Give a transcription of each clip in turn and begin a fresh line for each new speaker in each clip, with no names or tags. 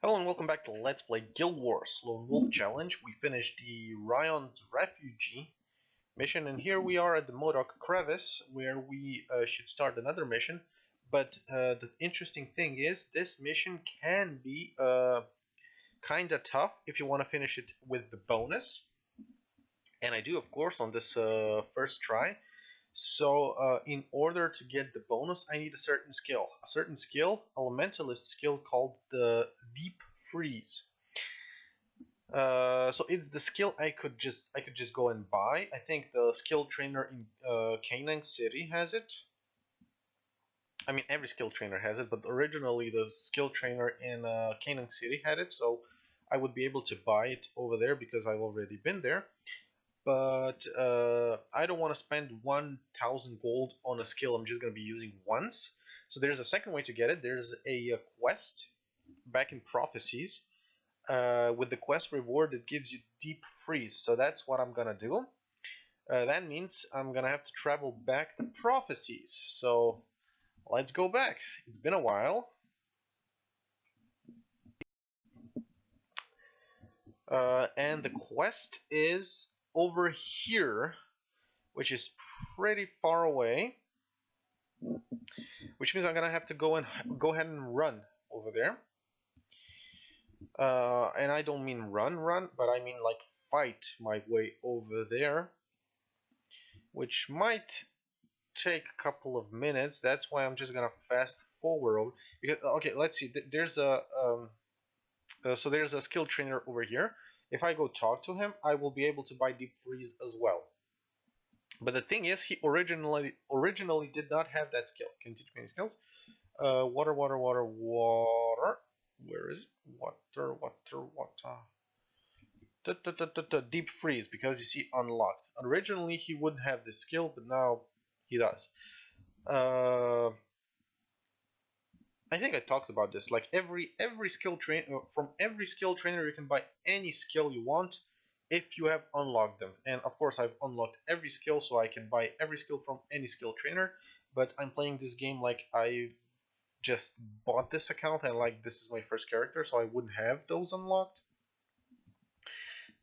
Hello and welcome back to Let's Play Guild Wars Lone Wolf Challenge. We finished the Rion's Refugee mission, and here we are at the Moddok Crevice, where we should start another mission. But the interesting thing is, this mission can be kinda tough if you want to finish it with the bonus. And I do, of course, on this first try. So in order to get the bonus, I need a certain skill. A certain skill, elementalist skill called the Deep Freeze. So it's the skill I could just go and buy. I think the skill trainer in Canaan City has it. I mean, every skill trainer has it, but originally the skill trainer in Canaan City had it, so I would be able to buy it over there because I've already been there. But I don't want to spend 1,000 gold on a skill I'm just going to be using once. So there's a second way to get it. There's a quest back in Prophecies. With the quest reward, it gives you Deep Freeze. So that's what I'm going to do. That means I'm going to have to travel back to Prophecies. So let's go back. It's been a while. And the quest is over here, which is pretty far away, which means I'm gonna have to go ahead and run over there. And I don't mean run, but I mean like fight my way over there, which might take a couple of minutes. That's why I'm just gonna fast forward. Because okay, let's see. There's a so there's a skill trainer over here. If I go talk to him, I will be able to buy Deep Freeze as well. But the thing is, he originally did not have that skill. Can you teach me any skills? Water. Where is it? Water. Deep Freeze, because you see unlocked. Originally he wouldn't have this skill, but now he does. I think I talked about this. Like every skill trainer from every skill trainer, you can buy any skill you want if you have unlocked them. And of course, I've unlocked every skill, so I can buy every skill from any skill trainer. But I'm playing this game like I just bought this account, and like this is my first character, so I wouldn't have those unlocked.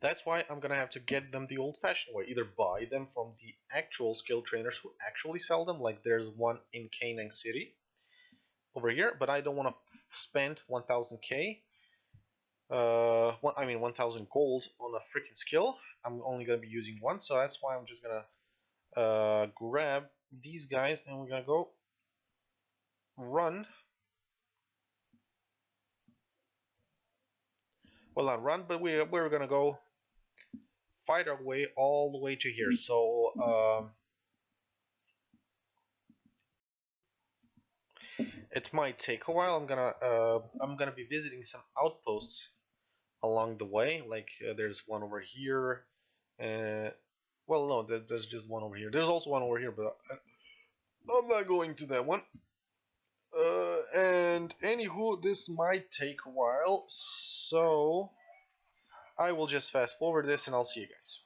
That's why I'm gonna have to get them the old-fashioned way. Either buy them from the actual skill trainers who actually sell them, like there's one in Canaan City over here, but I don't want to spend 1,000k. I mean 1,000 gold on a freaking skill. I'm only gonna be using one, so that's why I'm just gonna grab these guys and we're gonna go run. Well, not run, but we're gonna go fight our way all the way to here. So it might take a while. I'm gonna be visiting some outposts along the way. Like there's one over here. Well, no, there's just one over here. There's also one over here, but I'm not going to that one. And anywho, this might take a while, so I will just fast forward this and I'll see you guys.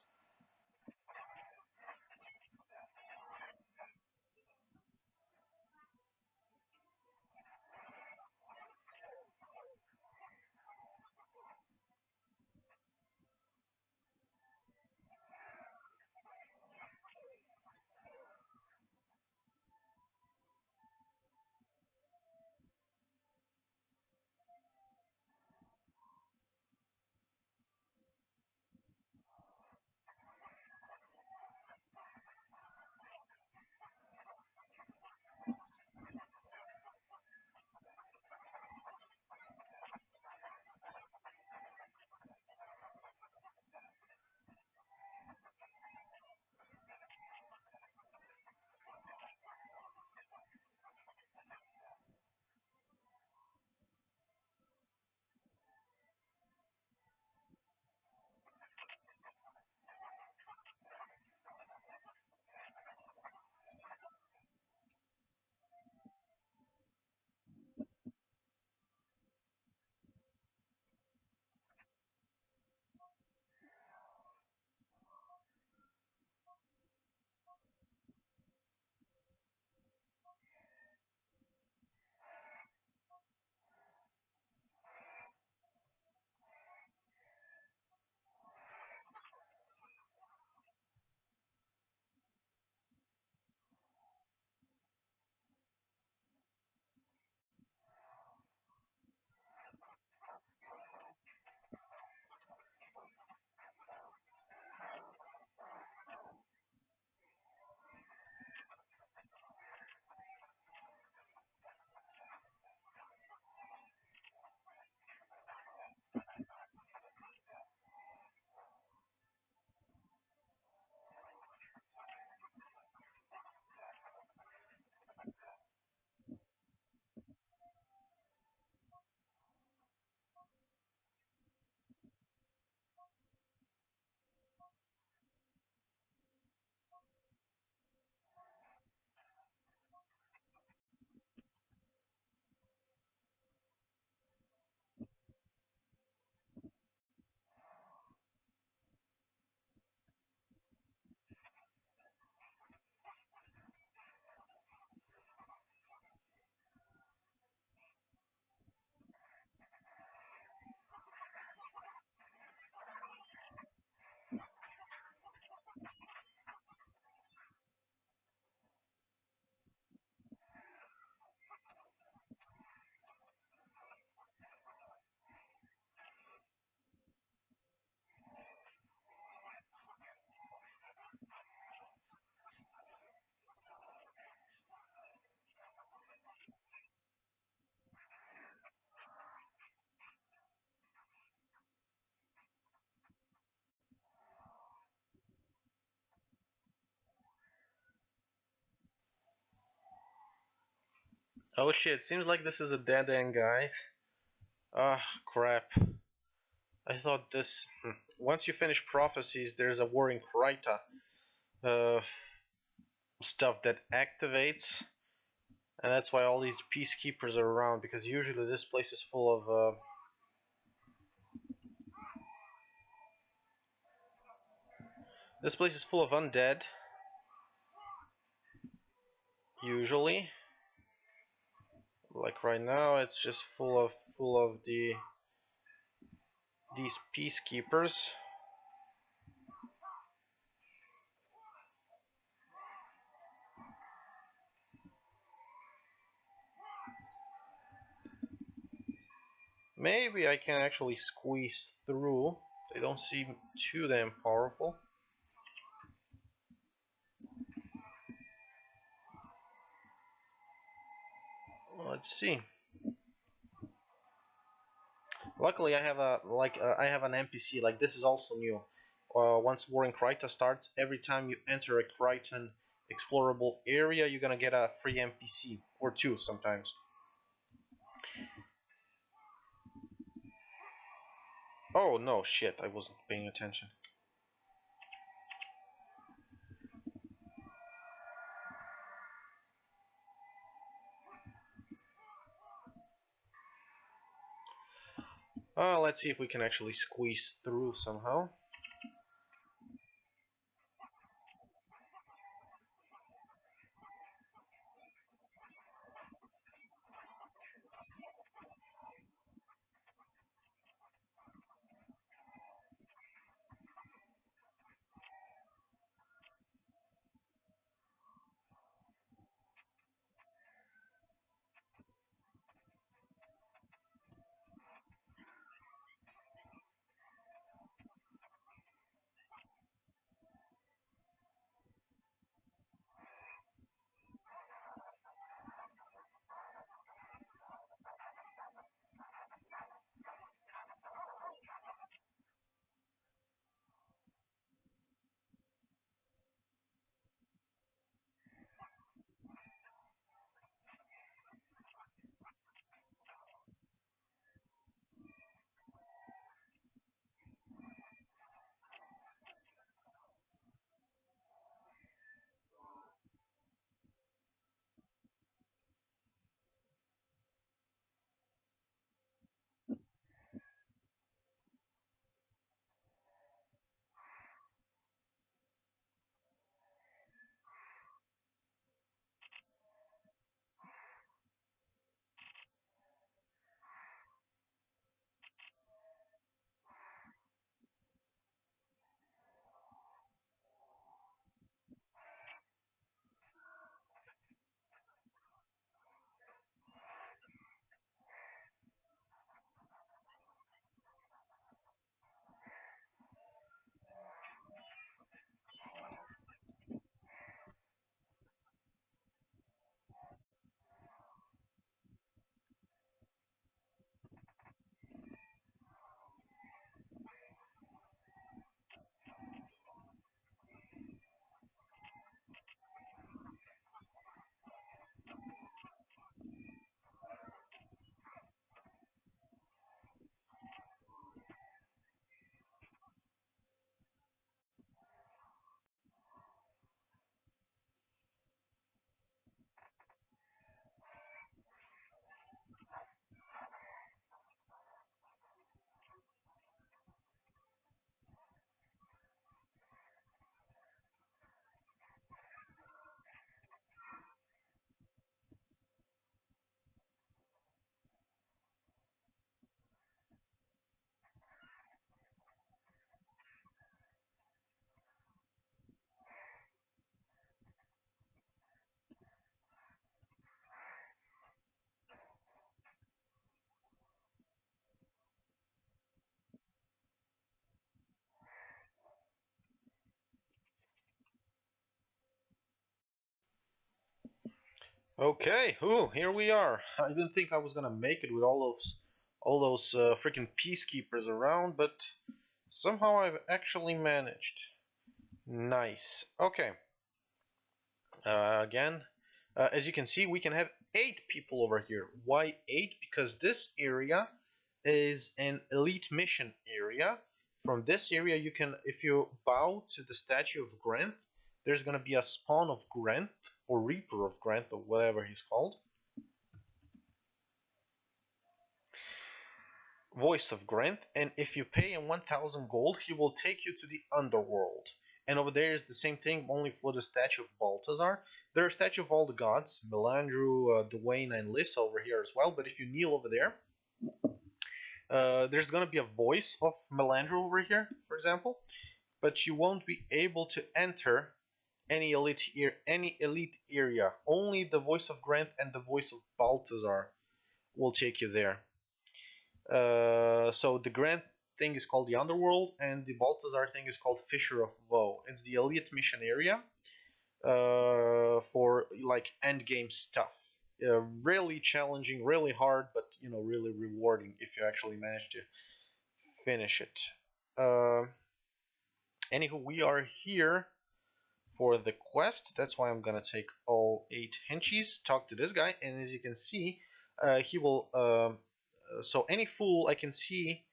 Oh shit, seems like this is a dead end, guys. Ah, crap. I thought this... Once you finish Prophecies, there's a War in Kryta stuff that activates. And that's why all these Peacekeepers are around, because usually this place is full of... This place is full of undead. Usually. Like right now, it's just full of these Peacekeepers. Maybe I can actually squeeze through. They don't seem too damn powerful. Let's see. Luckily, I have I have an NPC. Like this is also new. Once War in Kryta starts, every time you enter a Krytan explorable area, you're gonna get a free NPC or two sometimes. Oh no, shit! I wasn't paying attention. Let's see if we can actually squeeze through somehow. Okay, ooh, here we are. I didn't think I was gonna make it with all those freaking peacekeepers around, but somehow I've actually managed. Nice. Okay. Again, as you can see, we can have 8 people over here. Why 8? Because this area is an elite mission area. From this area, you can, if you bow to the statue of Grenth, there's going to be a spawn of Grenth, or Reaper of Grenth, or whatever he's called. Voice of Grenth, and if you pay him 1000 gold, he will take you to the underworld. And over there is the same thing, only for the statue of Balthazar. There are statues of all the gods, Melandru, Dwayne, and Lissa over here as well, but if you kneel over there, there's going to be a voice of Melandru over here, for example, but you won't be able to enter any elite area. Only the voice of Grenth and the voice of Balthazar will take you there. So the Grenth thing is called the Underworld, and the Balthazar thing is called Fissure of Woe. It's the elite mission area for like end game stuff. Really challenging, really hard, but you know, really rewarding if you actually manage to finish it. Anywho, we are here for the quest. That's why I'm gonna take all 8 henchies, talk to this guy, and as you can see, he will. So any fool can see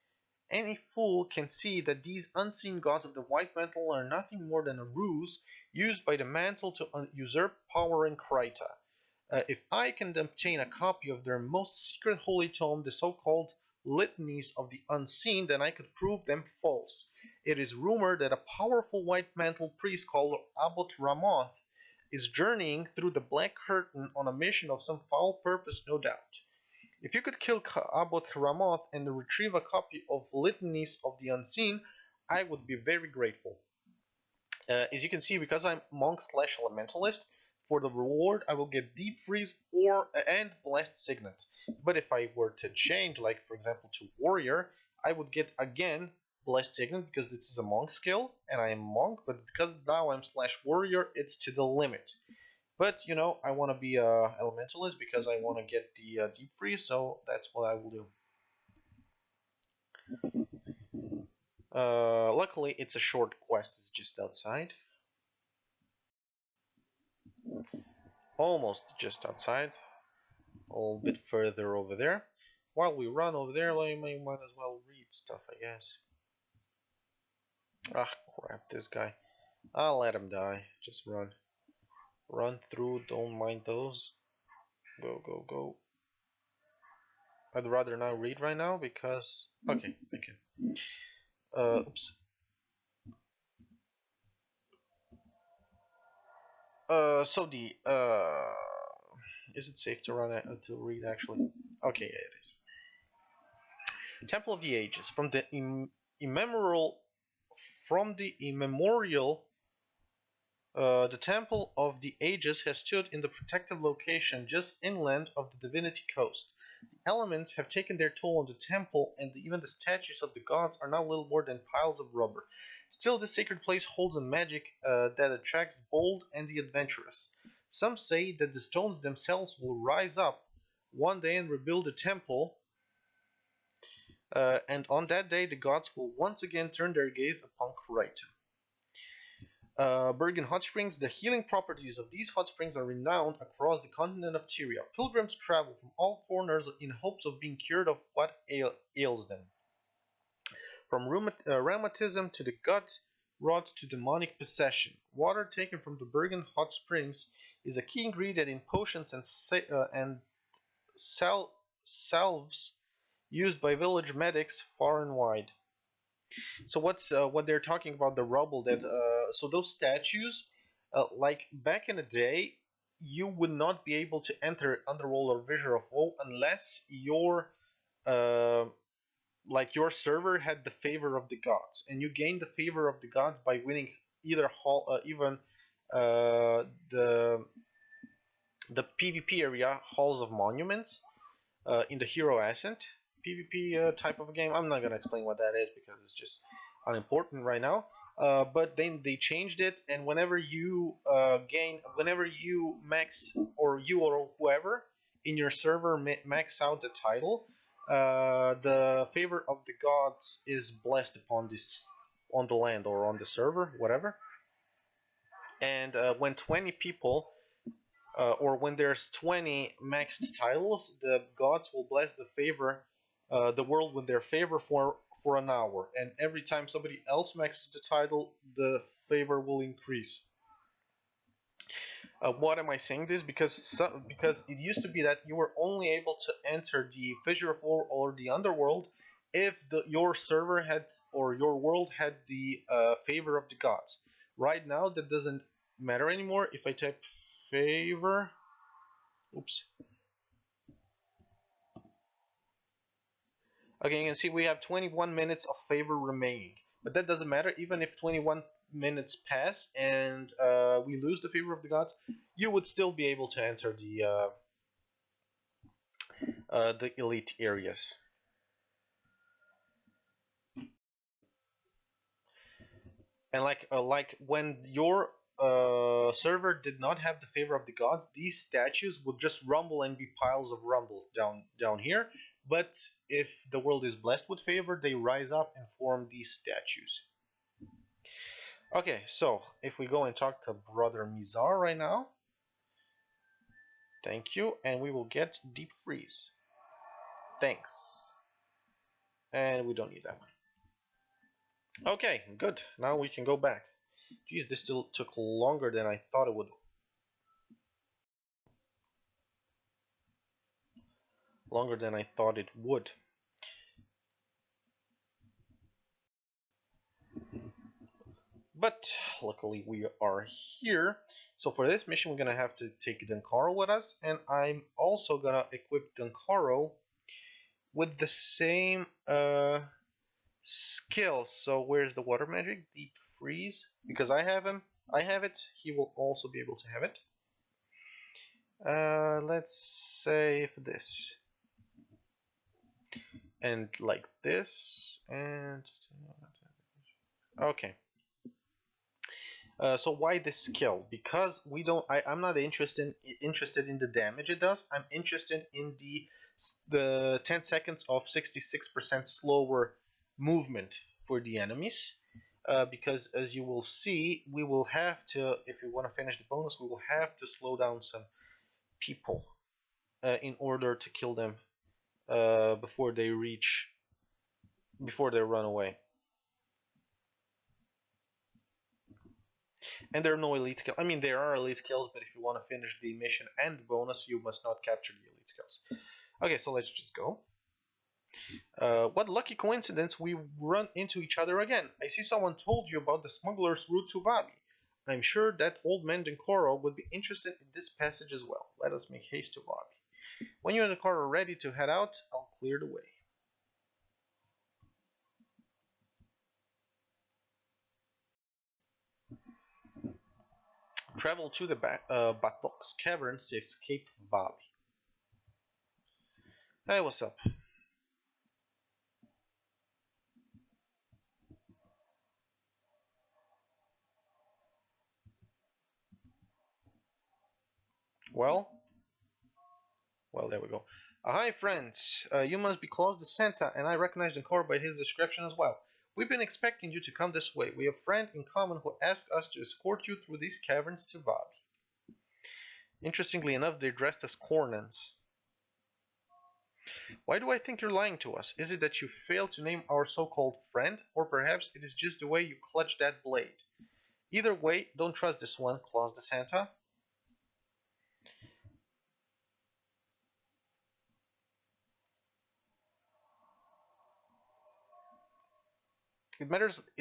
that these unseen gods of the White Mantle are nothing more than a ruse used by the Mantle to usurp power in Kryta. If I can obtain a copy of their most secret holy tome, the so-called Litanies of the Unseen, then I could prove them false. It is rumored that a powerful White Mantle priest called Abbot Ramoth is journeying through the Black Curtain on a mission of some foul purpose, no doubt. If you could kill Abbot Ramoth and retrieve a copy of Litanies of the Unseen, I would be very grateful. As you can see, because I'm monk/elementalist, for the reward I will get Deep Freeze and Blessed Signet. But if I were to change, like for example to Warrior, I would get again Blessed Signet because this is a monk skill and I am monk, but because now I'm /warrior, it's to the limit. But you know, I want to be a elementalist because I want to get the Deep Freeze, so that's what I will do. Luckily, it's a short quest. It's just outside. Almost just outside. A little bit further over there. While we run over there, I might as well read stuff, I guess. Ah, crap, this guy. I'll let him die. Just run. Run through, don't mind those. Go, go, go. I'd rather not read right now because... Okay, I can. Oops. So the... Is it safe to run to read actually? Okay, yeah, it is. Temple of the Ages. From the immemorial... the Temple of the Ages has stood in the protective location just inland of the Divinity Coast. The elements have taken their toll on the temple, and even the statues of the gods are now little more than piles of rubber. Still, this sacred place holds a magic that attracts bold and the adventurous. Some say that the stones themselves will rise up one day and rebuild the temple, and on that day the gods will once again turn their gaze upon Kryta. Bergen Hot Springs. The healing properties of these hot springs are renowned across the continent of Tyria. Pilgrims travel from all corners in hopes of being cured of what ails them. From rheumatism to the gut rot to demonic possession. Water taken from the Bergen Hot Springs is a key ingredient in potions and salves used by village medics far and wide. So what they're talking about, the rubble that so those statues, like back in the day, you would not be able to enter Underworld or Fissure of Woe unless your like your server had the favor of the gods, and you gained the favor of the gods by winning either the PvP area Halls of Monuments in the Hero Ascent PvP type of a game. I'm not gonna explain what that is because it's just unimportant right now. But then they changed it, and whenever you max, or you or whoever in your server max out the title, the favor of the gods is blessed upon on the land or on the server, whatever. And when 20 people or when there's 20 maxed titles, the gods will bless the world with their favor for an hour, and every time somebody else maxes the title, the favor will increase. What am I saying this? Because it used to be that you were only able to enter the fissure floor or the underworld if your server had or your world had the favor of the gods. Right now, that doesn't matter anymore. If I type favor, oops. Okay, you can see we have 21 minutes of favor remaining, but that doesn't matter. Even if 21 minutes pass and we lose the favor of the gods, you would still be able to enter the elite areas. And like when your server did not have the favor of the gods, these statues would just rumble and be piles of rumble down here. But if the world is blessed with favor, they rise up and form these statues. Okay, so if we go and talk to Brother Mizar right now, thank you, and we will get deep freeze. Thanks. And we don't need that one. Okay, good. Now we can go back. Geez, this still took longer than I thought it would. Longer than I thought it would. But luckily we are here. So for this mission we're gonna have to take Dunkaro with us, and I'm also gonna equip Dunkaro with the same skill. So where's the water magic? Deep freeze. Because I have it, he will also be able to have it. Let's save this. And like this, and okay. So why this skill? Because I'm not interested in the damage it does. I'm interested in the 10 seconds of 66% slower movement for the enemies. Because as you will see, we will have to, if we want to finish the bonus, we will have to slow down some people in order to kill them before they run away. And there are no elite skills. I mean, there are elite skills, but if you want to finish the mission and the bonus, you must not capture the elite skills. Okay, so let's just go. What lucky coincidence we run into each other again. I see someone told you about the smuggler's route to Vabi. I'm sure that old man Dinkoro would be interested in this passage as well. Let us make haste to Vabi. When you and Dinkoro are ready to head out, I'll clear the way. Travel to the Batok's caverns to escape Vabi. Hey, what's up? Well, there we go. Hi, friends. You must be Claus the Santa, and I recognize Dinkoro by his description as well. We've been expecting you to come this way. We have a friend in common who asked us to escort you through these caverns to Vabi. Interestingly enough, they're dressed as Cornans. Why do I think you're lying to us? Is it that you failed to name our so-called friend, or perhaps it is just the way you clutch that blade? Either way, don't trust this one, Claus the Santa. It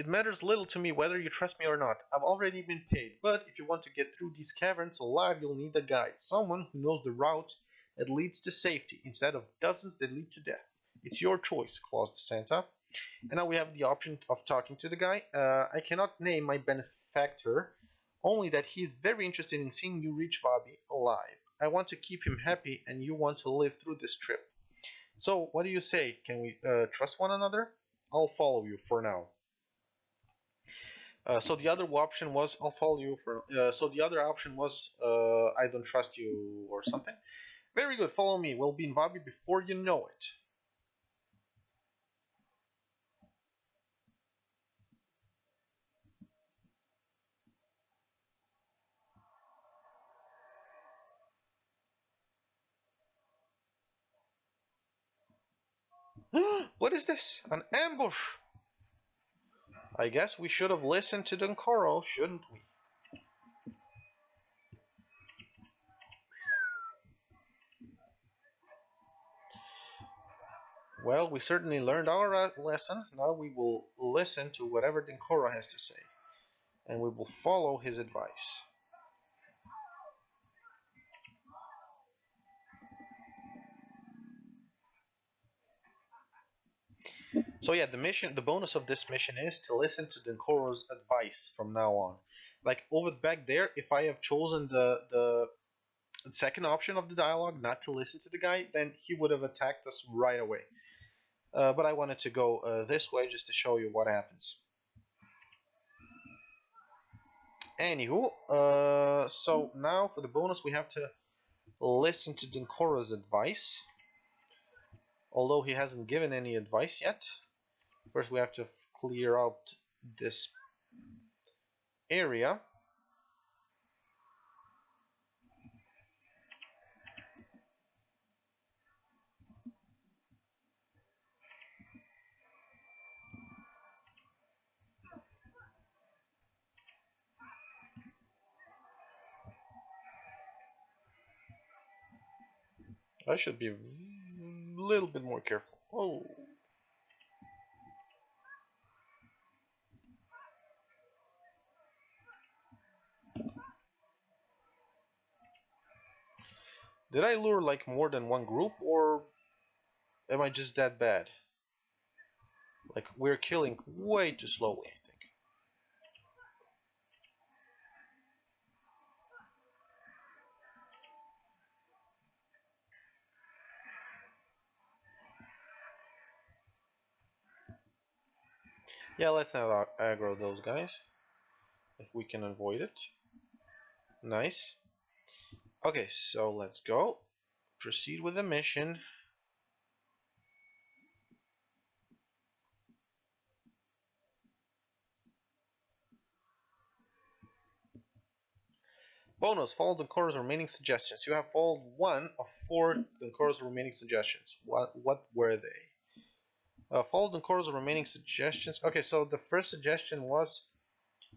matters little to me whether you trust me or not. I've already been paid, but if you want to get through these caverns alive, you'll need a guide. Someone who knows the route that leads to safety, instead of dozens that lead to death. It's your choice, Claus the Santa. And now we have the option of talking to the guy. I cannot name my benefactor, only that he is very interested in seeing you reach Vabi alive. I want to keep him happy, and you want to live through this trip. So, what do you say? Can we trust one another? I'll follow you for now. So the other option was I'll follow you for. So the other option was I don't trust you or something. Very good. Follow me. We'll be in Vabi before you know it. What is this? An ambush! I guess we should have listened to Denkoro, shouldn't we? Well, we certainly learned our lesson. Now we will listen to whatever Denkoro has to say, and we will follow his advice. So yeah, the bonus of this mission is to listen to Denkoro's advice from now on. Like over back there, if I have chosen the second option of the dialogue, not to listen to the guy, then he would have attacked us right away. But I wanted to go this way just to show you what happens. Anywho, so now for the bonus we have to listen to Denkoro's advice. Although he hasn't given any advice yet. First we have to clear out this area. I should be a little bit more careful. Oh. Did I lure like more than one group, or am I just that bad? Like, we're killing way too slowly, I think. Yeah, let's not aggro those guys. If we can avoid it. Nice. Okay, so let's go. Proceed with the mission. Bonus, follow Denkoro's remaining suggestions. You have followed one of 4 Denkoro's remaining suggestions. What were they? Follow Denkoro's remaining suggestions. Okay, so the first suggestion was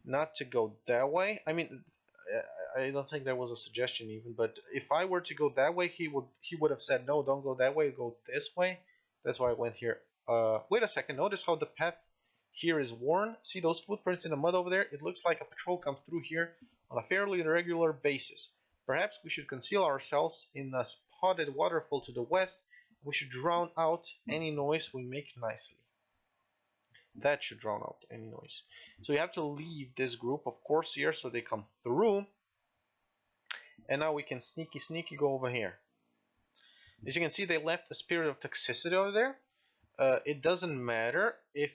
not to go that way. I mean, I don't think there was a suggestion even, but if I were to go that way, he would have said, no, don't go that way, go this way. That's why I went here. Wait a second, notice how the path here is worn. See those footprints in the mud over there? It looks like a patrol comes through here on a fairly irregular basis. Perhaps we should conceal ourselves in a spotted waterfall to the west. We should drown out any noise we make nicely. That should drown out any noise. So you have to leave this group of Corsairs so they come through. And now we can sneaky go over here. As you can see, they left the Spirit of Toxicity over there. It doesn't matter if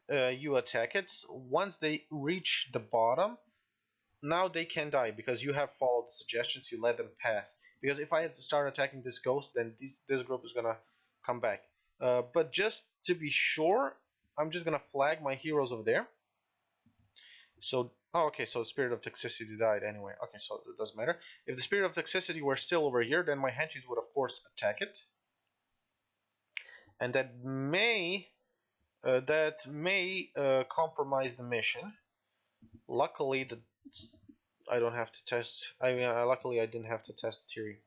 you attack it. Once they reach the bottom, now they can die because you have followed the suggestions, you let them pass. Because if I had to start attacking this ghost, then this group is gonna come back. But just to be sure, I'm just gonna flag my heroes over there. So, oh, okay, so Spirit of Toxicity died anyway. Okay, so it doesn't matter. If the Spirit of Toxicity were still over here, then my henchies would, of course, attack it. And that may compromise the mission. Luckily, I don't have to test. I mean, luckily I didn't have to test theory.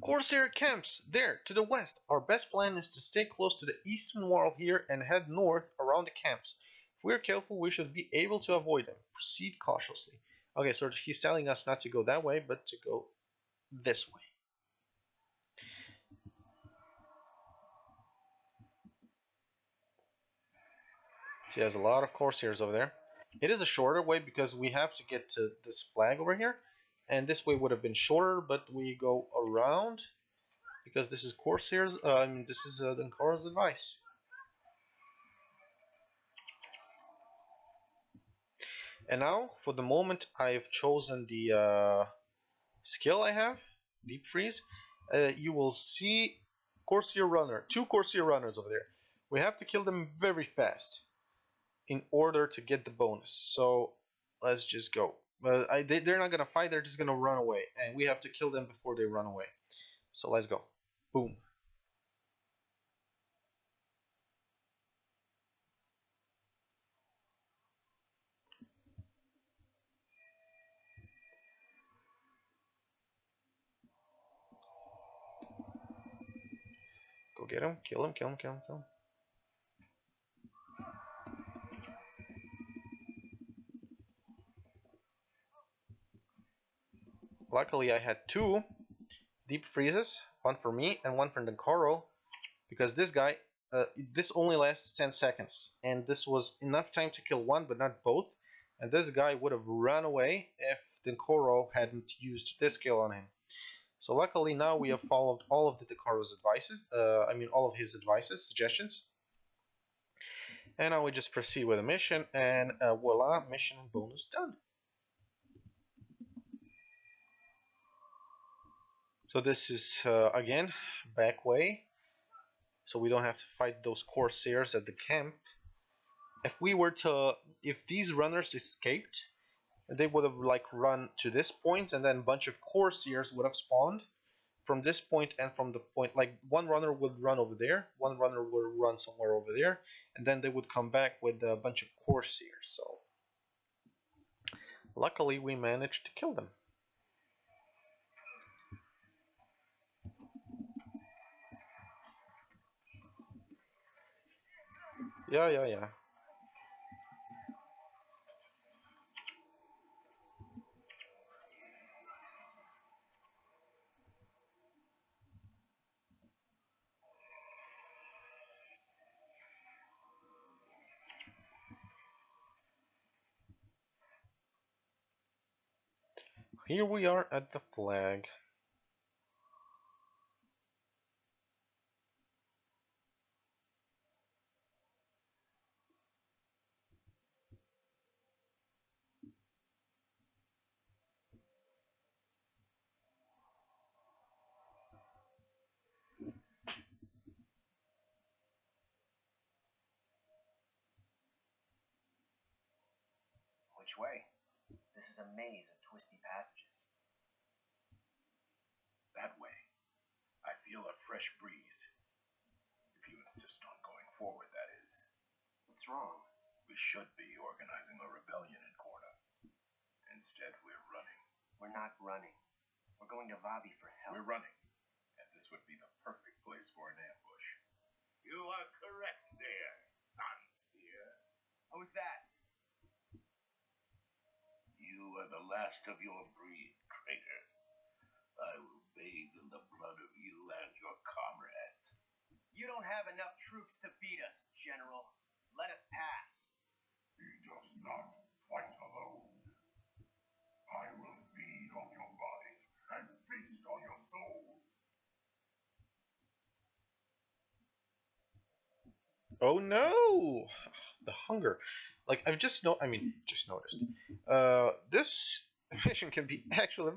Corsair camps there to the west. Our best plan is to stay close to the eastern wall here and head north around the camps. If we're careful, we should be able to avoid them. Proceed cautiously. Okay, so he's telling us not to go that way, but to go this way. She has a lot of Corsairs over there. It is a shorter way because we have to get to this flag over here. And this way would have been shorter, but we go around because this is Corsairs. I mean, this is Denkoro's advice. And now, for the moment, I've chosen the skill I have. deep freeze, you will see Corsair runner, 2 Corsair runners over there. We have to kill them very fast in order to get the bonus. So let's just go. They're not gonna fight, they're just gonna run away, and we have to kill them before they run away. So let's go. Boom. Go get him, kill him, kill him, kill him, kill him. Luckily I had 2 deep freezes, one for me and one for the coral, because this guy, this only lasts 10 seconds, and this was enough time to kill one but not both, and this guy would have run away if the coral hadn't used this skill on him. So luckily now we have followed all of the Decaro's advices, all of his advices, suggestions. And now we just proceed with the mission, and voila, mission and bonus done. So this is, again, back way, so we don't have to fight those Corsairs at the camp. If these runners escaped, they would have like run to this point, and then a bunch of Corsairs would have spawned from this point and from the point. Like one runner would run over there, one runner would run somewhere over there, and then they would come back with a bunch of Corsairs. So luckily we managed to kill them. Yeah. Here we are at the flag.
Which way? This is a maze of twisty passages.
That way. I feel a fresh breeze. If you insist on going forward, that is.
What's wrong?
We should be organizing a rebellion in Korna. Instead, we're running.
We're not running. We're going to Vavi for help.
We're running. And this would be the perfect place for an ambush. You are correct there, Sunspear.
How was that?
You are the last of your breed, traitors. I will bathe in the blood of you and your comrades.
You don't have enough troops to beat us, General. Let us pass.
He does not fight alone. I will feed on your bodies and feast on your souls.
Oh no! The hunger. Like just noticed. This mission can be actually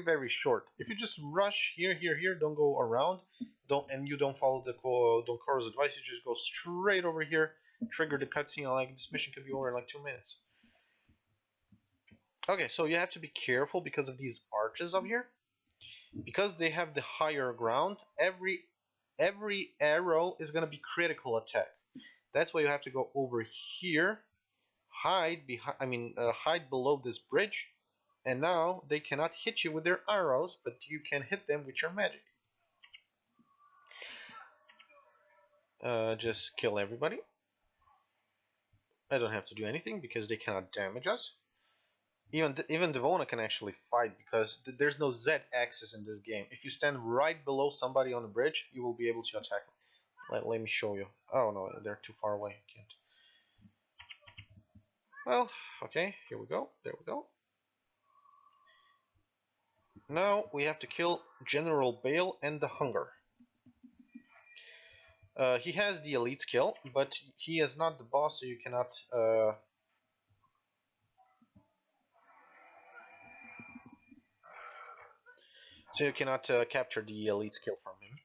very short. If you just rush here, don't go around, you don't follow the Don Coro's advice. You just go straight over here, trigger the cutscene. Like this mission can be over in like 2 minutes. Okay, so you have to be careful because of these arches up here, because they have the higher ground. Every arrow is gonna be critical attack. That's why you have to go over here, hide below this bridge, and now they cannot hit you with their arrows, but you can hit them with your magic. Just kill everybody. I don't have to do anything because they cannot damage us. Even Devona can actually fight because there's no Z axis in this game. If you stand right below somebody on the bridge, you will be able to attack them. Let me show you. Oh no, they're too far away. Can't. Well, okay, here we go. There we go. Now we have to kill General Bale and the Hunger. He has the elite skill, but he is not the boss, so you cannot. So you cannot capture the elite skill from him.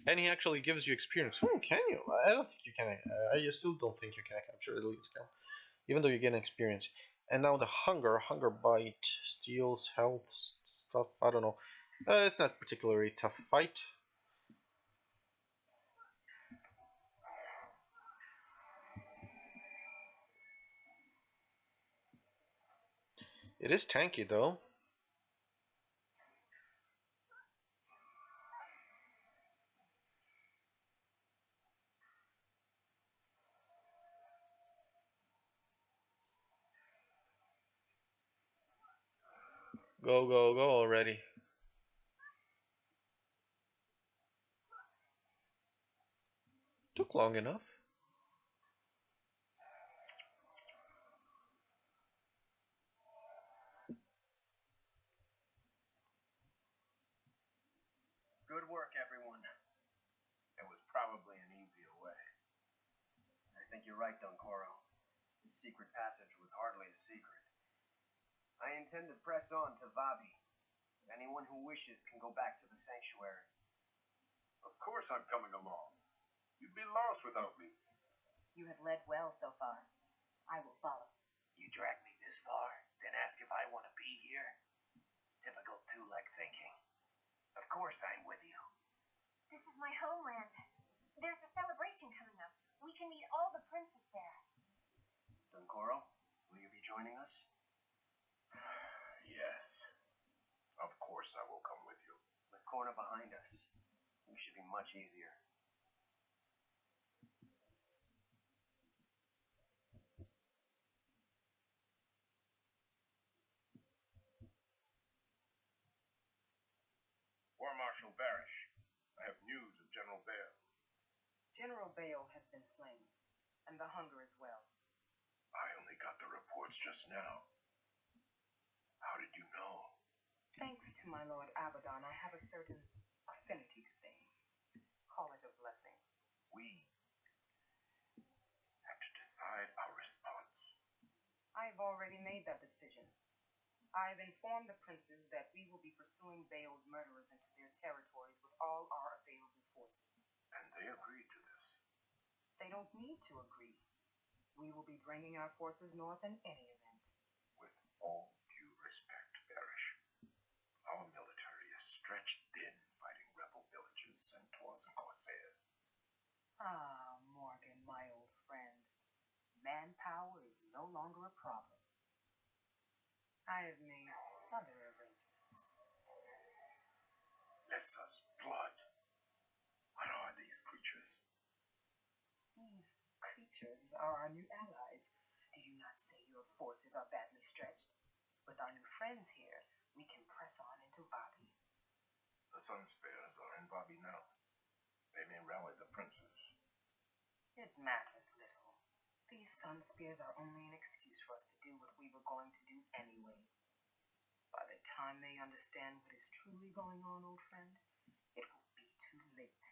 And he actually gives you experience. Can you? I don't think you can. I still don't think you can capture the elite skill, even though you get experience. And now the hunger bite steals health stuff. I don't know. It's not particularly tough fight. It is tanky though. Go, go, go already. Took long enough.
Good work, everyone.
It was probably an easier way.
I think you're right, Dunkoro. This secret passage was hardly a secret. I intend to press on to Vabi. Anyone who wishes can go back to the sanctuary.
Of course I'm coming along. You'd be lost without me.
You have led well so far. I will follow.
You dragged me this far, then ask if I want to be here? Typical two-leg thinking. Of course I'm with you.
This is my homeland. There's a celebration coming up. We can meet all the princes there.
Dunkoro, will you be joining us?
Yes. Of course I will come with you.
With Korna behind us, we should be much easier.
War Marshal Barish, I have news of General Bale.
General Bale has been slain, and the hunger as well.
I only got the reports just now. How did you know?
Thanks to my Lord Abaddon, I have a certain affinity to things. Call it a blessing.
We have to decide our response.
I've already made that decision. I've informed the princes that we will be pursuing Bale's murderers into their territories with all our available forces.
And they agreed to this.
They don't need to agree. We will be bringing our forces north in any event.
With all due respect, Barish, our military is stretched thin fighting rebel villages, centaurs, and corsairs.
Ah, Morgan, my old friend. Manpower is no longer a problem. I have made other arrangements.
Lissa's blood. What are these creatures?
These creatures are our new allies. Did you not say your forces are badly stretched? With our new friends here, we can press on into Vabi.
The Sun Spears are in Vabi now. They may rally the princes.
It matters little. These Sun Spears are only an excuse for us to do what we were going to do anyway. By the time they understand what is truly going on, old friend, it will be too late.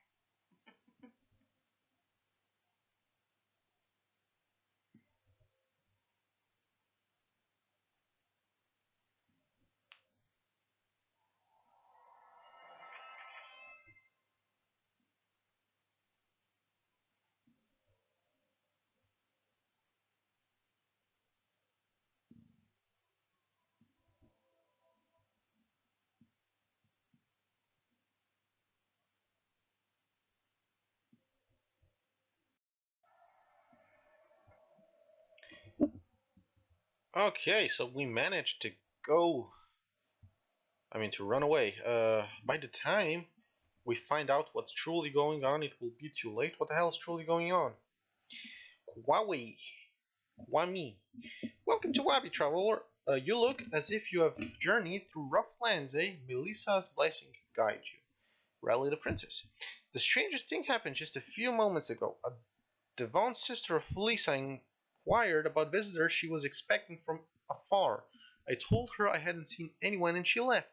Okay, so we managed to go. To run away. By the time we find out what's truly going on, it will be too late. What the hell is truly going on? Huawei. Kwami. Welcome to Wabi Traveler. You look as if you have journeyed through rough lands, eh? Melissa's blessing guide you. Rally the princess. The strangest thing happened just a few moments ago. A Devon sister of Felisa inquired about visitors she was expecting from afar. I told her I hadn't seen anyone and she left.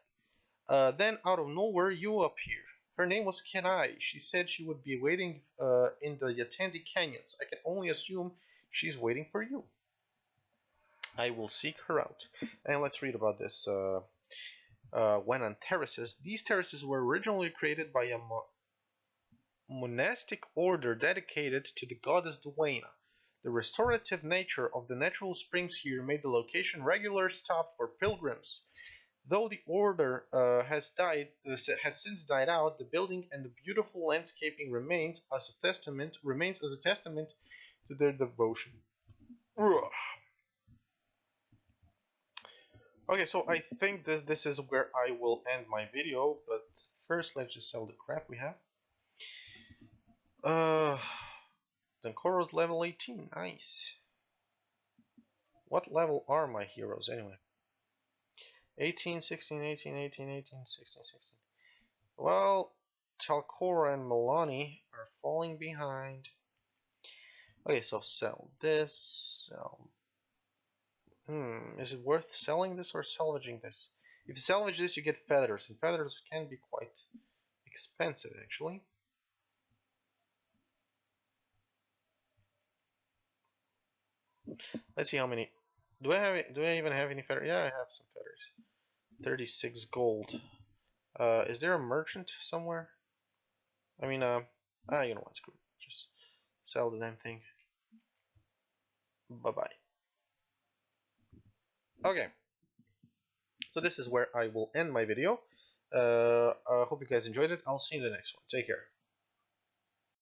Then out of nowhere you appear. Her name was Kenai. She said she would be waiting in the Yatandi Canyons. I can only assume she's waiting for you. I will seek her out. And let's read about this. went on terraces. These terraces were originally created by a monastic order dedicated to the goddess Duena. The restorative nature of the natural springs here made the location regular stop for pilgrims. Though the order has since died out, the building and the beautiful landscaping remains as a testament to their devotion. Ugh. Okay, so I think this is where I will end my video, but first let's just sell the crap we have. Denkoro's level 18, nice. What level are my heroes anyway? 18, 16, 18, 18, 18, 16, 16. Well, Chalcora and Milani are falling behind. Okay, so sell this, sell... is it worth selling this or salvaging this? If you salvage this, you get feathers, and feathers can be quite expensive, actually. Let's see how many. Do I even have any feathers? Yeah, I have some feathers. 36 gold. Is there a merchant somewhere? I mean, you know what? Screw it. Just sell the damn thing. Bye bye. Okay. So this is where I will end my video. I hope you guys enjoyed it. I'll see you in the next one. Take care.